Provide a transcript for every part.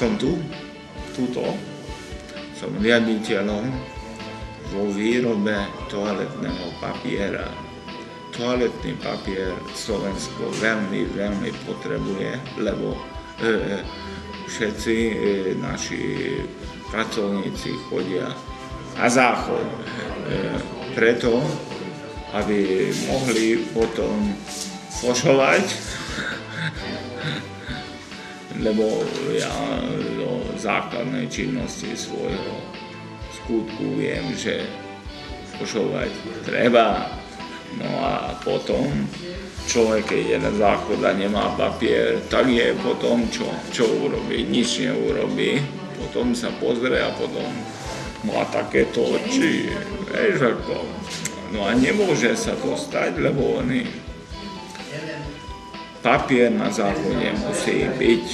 som som riaditeľom vo výrobe toaletného papiera. Toaletný papier Slovensko veľmi, veľmi potrebuje, lebo všetci naši pracovníci chodia na záchod. Preto, aby mohli potom fošovať, lebo ja do základnej činnosti svojho skutku viem, že fošovať treba. No a potom človek, keď je na záchod a nemá papier, tak je potom čo urobí? Nič neurobí. Potom sa pozrie a potom má takéto oči. Vieš ako. No a nemôže sa to stať, lebo papier na záchode musí byť.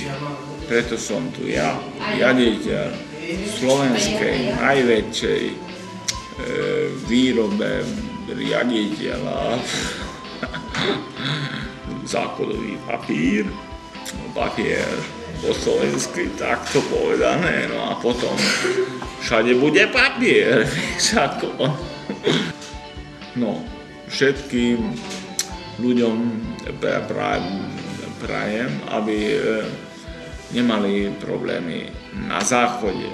Preto som tu ja, riaditeľ slovenskej najväčšej výrobe riaditeľa záchodový papier po slovensky takto povedané, no a potom všade bude papier, no, všetkým ľuďom prajem, aby nemali problémy na záchode.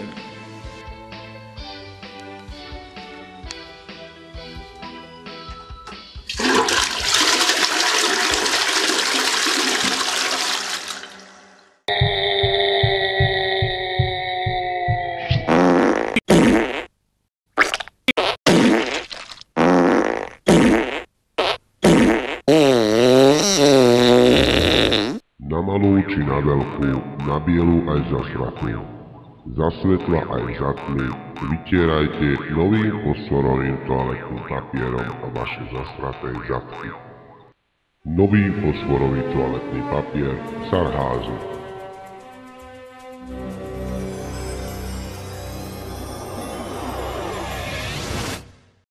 Na malú či na veľkú, na bielu aj za šratú, za svetla aj za tmy, vytierajte novým fosforovým toaletným papierom a vaše zasraté zadky. Nový fosforový toaletný papier Sarházy.